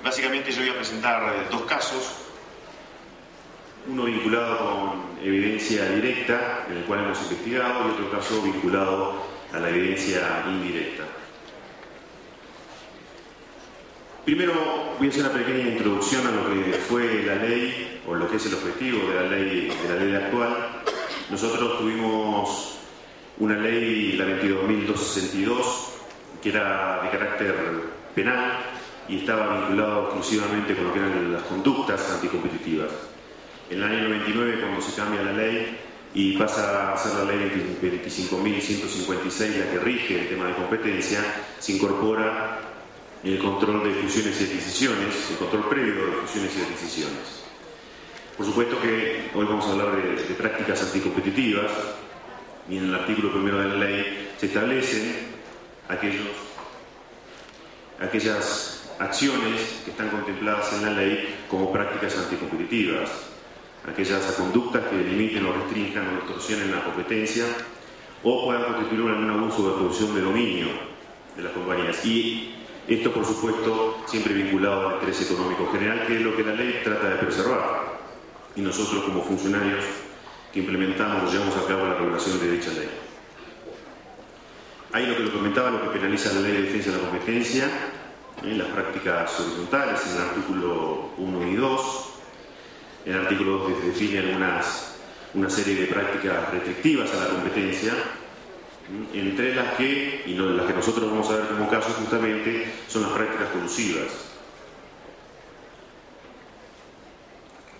Básicamente yo voy a presentar dos casos, uno vinculado con evidencia directa, en el cual hemos investigado, y otro caso vinculado a la evidencia indirecta. Primero voy a hacer una pequeña introducción a lo que fue la ley, o lo que es el objetivo de la ley actual. Nosotros tuvimos una ley, la 22.262, que era de carácter penal y estaba vinculado exclusivamente con lo que eran las conductas anticompetitivas. En el año 99, cuando se cambia la ley y pasa a ser la ley 25.156 la que rige el tema de competencia, se incorpora el control de fusiones y adquisiciones, el control previo de fusiones y adquisiciones. Por supuesto que hoy vamos a hablar de prácticas anticompetitivas, y en el artículo primero de la ley se establecen aquellas acciones que están contempladas en la ley como prácticas anticompetitivas, aquellas conductas que limiten o restrinjan o distorsionen la competencia o puedan constituir un abuso de posición de dominio de las compañías. Y esto, por supuesto, siempre vinculado al interés económico general, que es lo que la ley trata de preservar. Y nosotros, como funcionarios que implementamos, llevamos a cabo la regulación de dicha ley. Ahí lo comentaba, lo que penaliza la Ley de Defensa de la Competencia, las prácticas horizontales, en el artículo 1 y 2. En el artículo 2 define una serie de prácticas restrictivas a la competencia, entre las que, y las que nosotros vamos a ver como caso justamente, son las prácticas colusivas.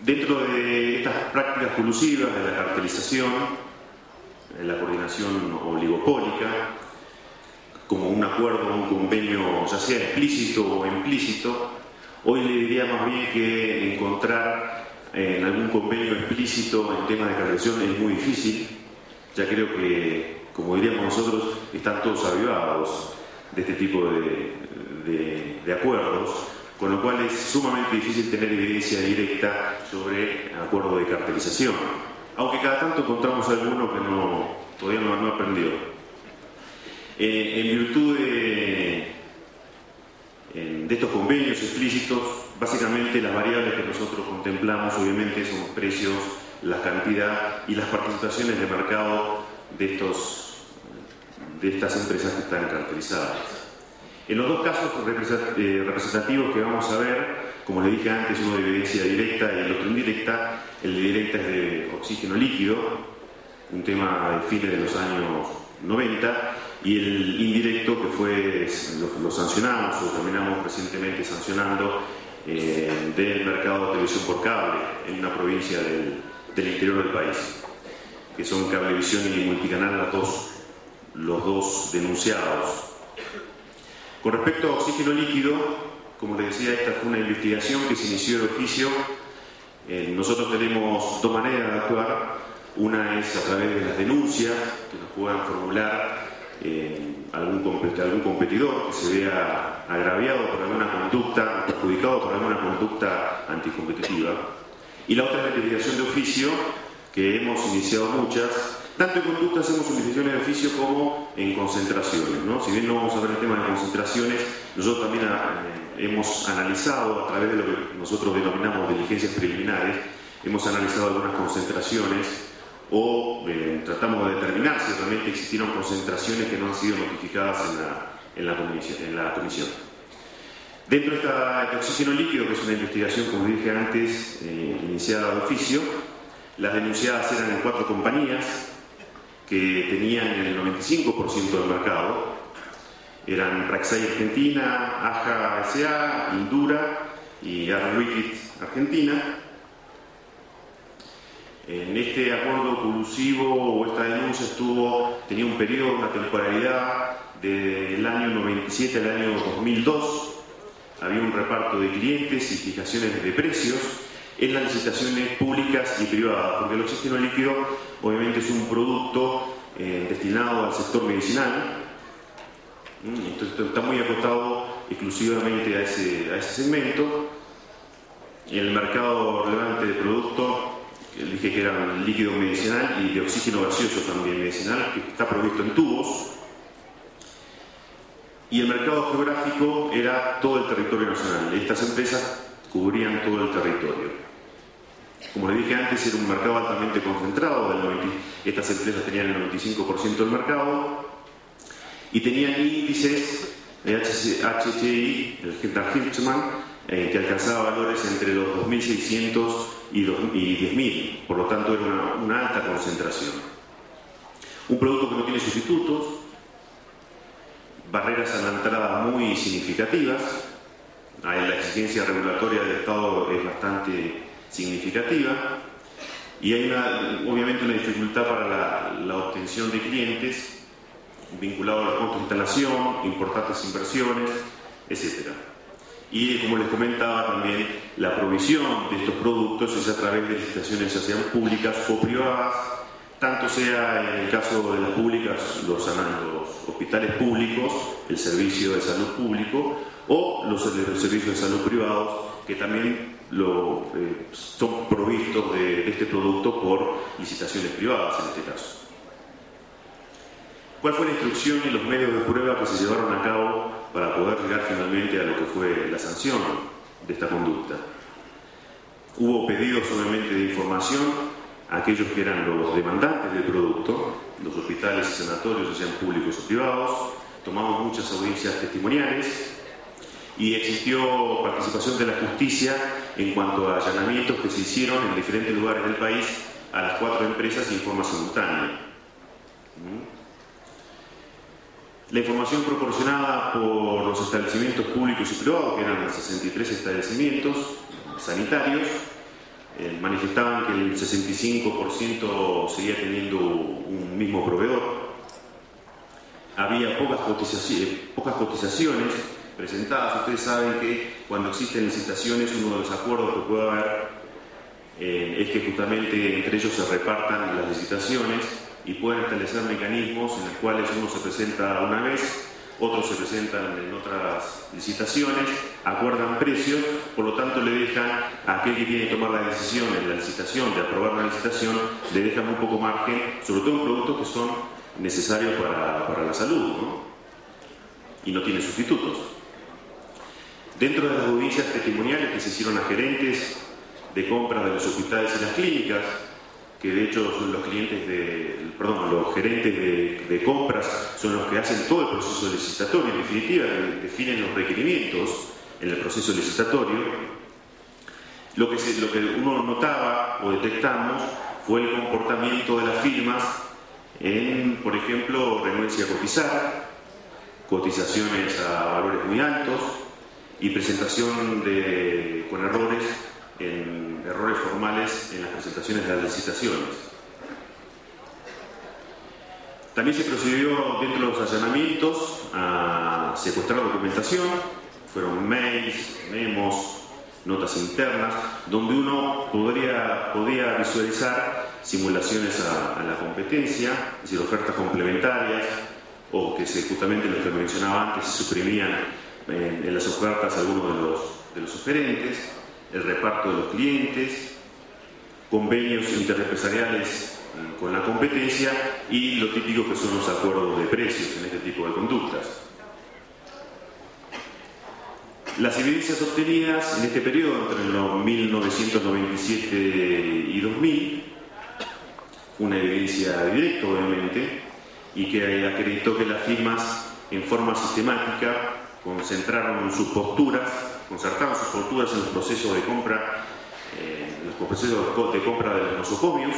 Dentro de estas prácticas colusivas, de la cartelización, de la coordinación oligopólica, como un acuerdo, un convenio, ya sea explícito o implícito, hoy le diría más bien que encontrar en algún convenio explícito en temas de cartelización es muy difícil. Ya creo que, como diríamos nosotros, están todos avivados de este tipo de acuerdos, con lo cual es sumamente difícil tener evidencia directa sobre acuerdo de cartelización, aunque cada tanto encontramos alguno que todavía no aprendió. En virtud de estos convenios explícitos, básicamente las variables que nosotros contemplamos obviamente son los precios, la cantidad y las participaciones de mercado de estas empresas que están cartelizadas. En los dos casos representativos que vamos a ver, como les dije antes, uno de evidencia directa y el otro indirecta. El de directa es de oxígeno líquido, un tema de fines de los años 90, y el indirecto, que lo sancionamos o terminamos recientemente sancionando, del mercado de televisión por cable en una provincia del interior del país, que son Cablevisión y Multicanal los dos denunciados. Con respecto a oxígeno líquido, como les decía, esta fue una investigación que se inició de oficio. Nosotros tenemos dos maneras de actuar. Una es a través de las denuncias que nos puedan formular algún competidor que se vea agraviado por alguna conducta, perjudicado por alguna conducta anticompetitiva. Y la otra es la investigación de oficio, que hemos iniciado muchas. Tanto en conductas hacemos investigaciones de oficio como en concentraciones, ¿no? Si bien no vamos a ver el tema de concentraciones, nosotros también hemos analizado, a través de lo que nosotros denominamos diligencias preliminares, hemos analizado algunas concentraciones o tratamos de determinar si realmente existieron concentraciones que no han sido notificadas en la comisión. Dentro de oxígeno líquido, que es una investigación, como dije antes, iniciada de oficio, las denunciadas eran 4 compañías que tenían el 95% del mercado. Eran Praxair Argentina, AJA S.A., Indura y Air Liquid Argentina. En este acuerdo colusivo o esta denuncia tenía un periodo, una temporalidad del año 97 al año 2002. Había un reparto de clientes y fijaciones de precios en las licitaciones públicas y privadas, porque el oxígeno líquido obviamente es un producto destinado al sector medicinal. Entonces está muy acotado exclusivamente a ese segmento. En el mercado relevante de productos, dije que era líquido medicinal y de oxígeno gaseoso también medicinal, que está provisto en tubos. y el mercado geográfico era todo el territorio nacional. Estas empresas cubrían todo el territorio. Como le dije antes, era un mercado altamente concentrado. Estas empresas tenían el 95% del mercado y tenían índices de HCI, el Hintermann, que alcanzaba valores entre los 2.600 y 10.000. Por lo tanto, era una alta concentración. Un producto que no tiene sustitutos, barreras a la entrada muy significativas. La exigencia regulatoria del Estado es bastante significativa y hay obviamente una dificultad para la obtención de clientes vinculado a los costos de instalación, importantes inversiones, etc. Y como les comentaba también, la provisión de estos productos es a través de licitaciones ya sean públicas o privadas, tanto sea en el caso de las públicas, los hospitales públicos, el servicio de salud público, o los servicios de salud privados, que también son provistos de este producto por licitaciones privadas en este caso. ¿Cuál fue la instrucción y los medios de prueba que se llevaron a cabo para poder llegar finalmente a lo que fue la sanción de esta conducta? Hubo pedidos obviamente de información a aquellos que eran los demandantes del producto, los hospitales y sanatorios, ya sean públicos o privados. Tomamos muchas audiencias testimoniales y existió participación de la justicia en cuanto a allanamientos que se hicieron en diferentes lugares del país a las 4 empresas en forma simultánea. La información proporcionada por los establecimientos públicos y privados, que eran 63 establecimientos sanitarios, manifestaban que el 65% seguía teniendo un mismo proveedor. Había pocas cotizaciones presentadas. Ustedes saben que cuando existen licitaciones, uno de los acuerdos que puede haber es que justamente entre ellos se repartan las licitaciones y pueden establecer mecanismos en los cuales uno se presenta una vez, otros se presentan en otras licitaciones, acuerdan precios, por lo tanto le dejan a aquel que tiene que tomar la decisión en la licitación de aprobar la licitación, le dejan muy poco margen, sobre todo en productos que son necesarios para la salud, ¿no? Y no tienen sustitutos. Dentro de las audiencias testimoniales que se hicieron a gerentes de compra de los hospitales y las clínicas, que de hecho son los gerentes de compras son los que hacen todo el proceso licitatorio, en definitiva, que definen los requerimientos en el proceso licitatorio. Lo que uno notaba o detectamos fue el comportamiento de las firmas en, por ejemplo, renuencia a cotizar, cotizaciones a valores muy altos y presentación con errores formales en las presentaciones de las licitaciones. También se procedió dentro de los allanamientos a secuestrar documentación, fueron mails, memos, notas internas, donde uno podía visualizar simulaciones a la competencia, es decir, ofertas complementarias, o que justamente lo que mencionaba antes, se suprimían en las ofertas algunos de los oferentes, el reparto de los clientes, convenios interempresariales con la competencia y lo típico que son los acuerdos de precios en este tipo de conductas. Las evidencias obtenidas en este periodo entre los 1997 y 2000, una evidencia directa obviamente, y que acreditó que las firmas en forma sistemática concertaron sus posturas en los procesos de compra, de los nosocomios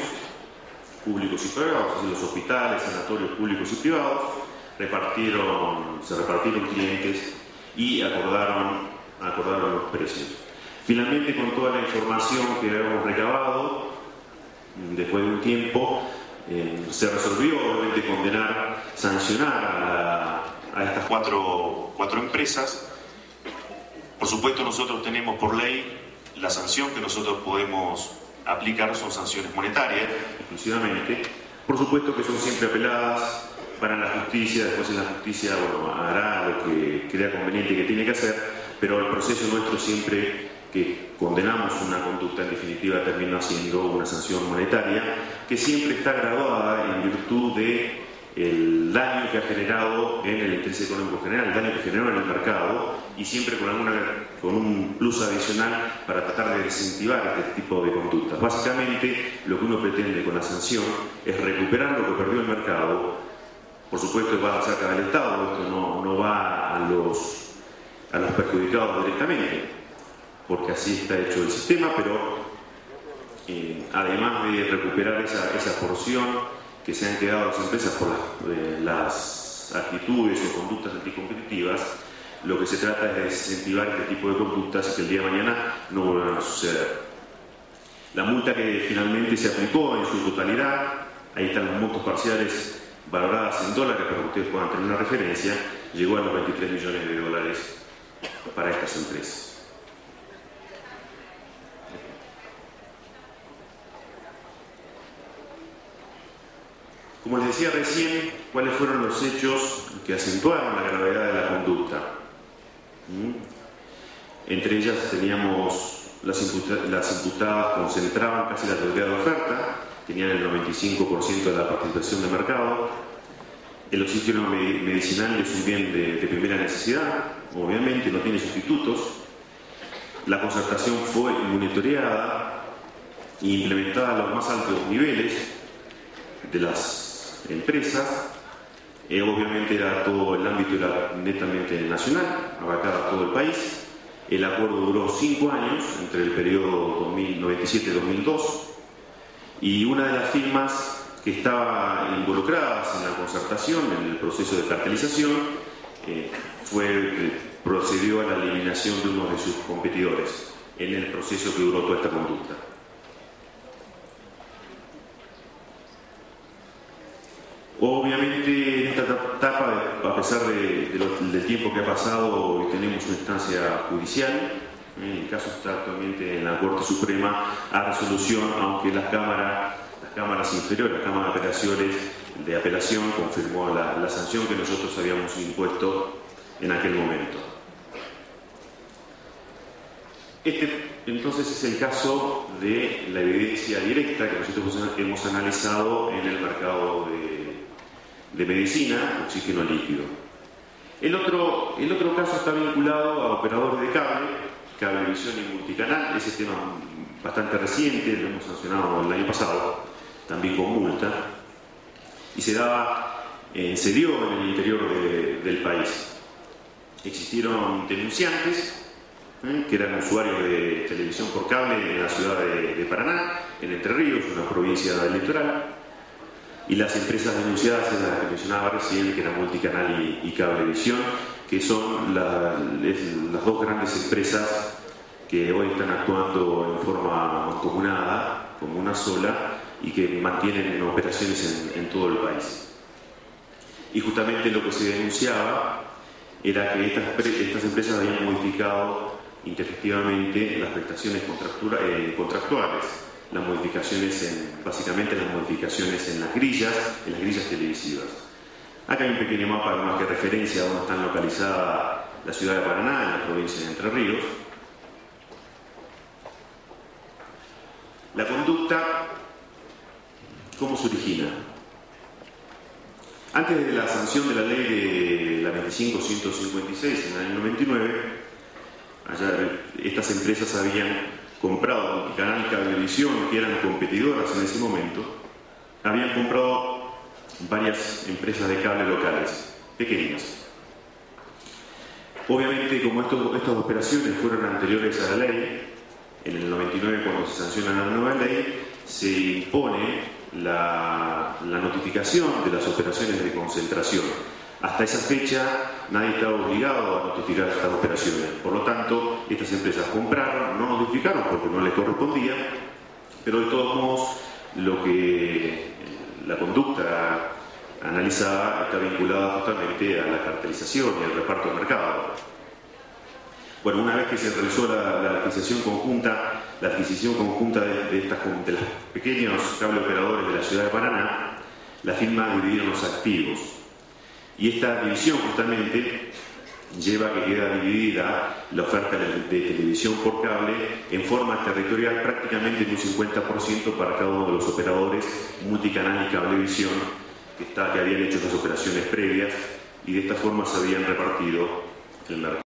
públicos y privados, los hospitales, sanatorios públicos y privados, se repartieron clientes y acordaron los precios. Finalmente, con toda la información que habíamos recabado, después de un tiempo, se resolvió obviamente sancionar a estas cuatro empresas. Por supuesto, nosotros tenemos por ley la sanción que nosotros podemos aplicar, son sanciones monetarias exclusivamente. Por supuesto que son siempre apeladas para la justicia, después en la justicia hará lo que crea conveniente que tiene que hacer, pero el proceso nuestro siempre que condenamos una conducta, en definitiva termina siendo una sanción monetaria que siempre está graduada en virtud de el daño que ha generado en el interés económico general, el daño que generó en el mercado, y siempre con un plus adicional para tratar de desincentivar este tipo de conductas. Básicamente, lo que uno pretende con la sanción es recuperar lo que perdió el mercado. Por supuesto, va a cerca del Estado, esto no va a los perjudicados directamente, porque así está hecho el sistema, pero además de recuperar esa porción que se han quedado las empresas por las actitudes o conductas anticompetitivas, lo que se trata es de desincentivar este tipo de conductas y que el día de mañana no vuelvan a suceder. La multa que finalmente se aplicó en su totalidad, ahí están los montos parciales valoradas en dólares para que ustedes puedan tener una referencia, llegó a los 23 millones de dólares para estas empresas. Como les decía recién, ¿cuáles fueron los hechos que acentuaron la gravedad de la conducta? Entre ellas teníamos las imputadas concentraban casi la totalidad de oferta, tenían el 95% de la participación de mercado. El oxígeno medicinal es un bien de primera necesidad, obviamente no tiene sustitutos. La concertación fue monitoreada e implementada a los más altos niveles de las empresas. Obviamente todo el ámbito era netamente nacional, abarcaba todo el país. El acuerdo duró 5 años, entre el periodo 2097-2002, y una de las firmas que estaba involucradas en la concertación, en el proceso de cartelización, procedió a la eliminación de uno de sus competidores en el proceso que duró toda esta conducta. Obviamente en esta etapa, a pesar del tiempo que ha pasado, hoy tenemos una instancia judicial. El caso está actualmente en la Corte Suprema a resolución, aunque las cámaras inferiores, la Cámara de Apelación, confirmó la sanción que nosotros habíamos impuesto en aquel momento. Este entonces es el caso de la evidencia directa que nosotros hemos analizado en el mercado de medicina, oxígeno líquido. El otro caso está vinculado a operadores de cablevisión y multicanal. Ese tema bastante reciente, lo hemos sancionado el año pasado, también con multa, y se dio en el interior del país. Existieron denunciantes que eran usuarios de televisión por cable en la ciudad de Paraná, en Entre Ríos, una provincia del litoral. Y las empresas denunciadas eran las que mencionaba recién, que eran Multicanal y Cablevisión, que son las dos grandes empresas que hoy están actuando en forma mancomunada, como una sola, y que mantienen operaciones en todo el país. Y justamente lo que se denunciaba era que estas empresas habían modificado intempestivamente las prestaciones contractuales. Básicamente las modificaciones en las grillas televisivas. Acá hay un pequeño mapa más que referencia a dónde están localizadas la ciudad de Paraná, en la provincia de Entre Ríos. La conducta, ¿cómo se origina? Antes de la sanción de la ley de la 25.156 en el año 99, estas empresas habían comprado Multicanal y Cablevisión, que eran competidoras en ese momento, habían comprado varias empresas de cable locales, pequeñas. Obviamente, como estas operaciones fueron anteriores a la ley, en el 99, cuando se sanciona la nueva ley, se impone la notificación de las operaciones de concentración. Hasta esa fecha nadie estaba obligado a notificar estas operaciones. Por lo tanto, estas empresas compraron, no notificaron porque no les correspondía, pero de todos modos la conducta analizada está vinculada justamente a la cartelización y al reparto de mercado. Bueno, una vez que se realizó la adquisición conjunta de los pequeños cable operadores de la ciudad de Paraná, la firma dividieron los activos. Y esta división justamente lleva a que queda dividida la oferta de televisión por cable en forma territorial prácticamente en un 50% para cada uno de los operadores Multicanal y Cablevisión, que habían hecho esas operaciones previas y de esta forma se habían repartido el mercado.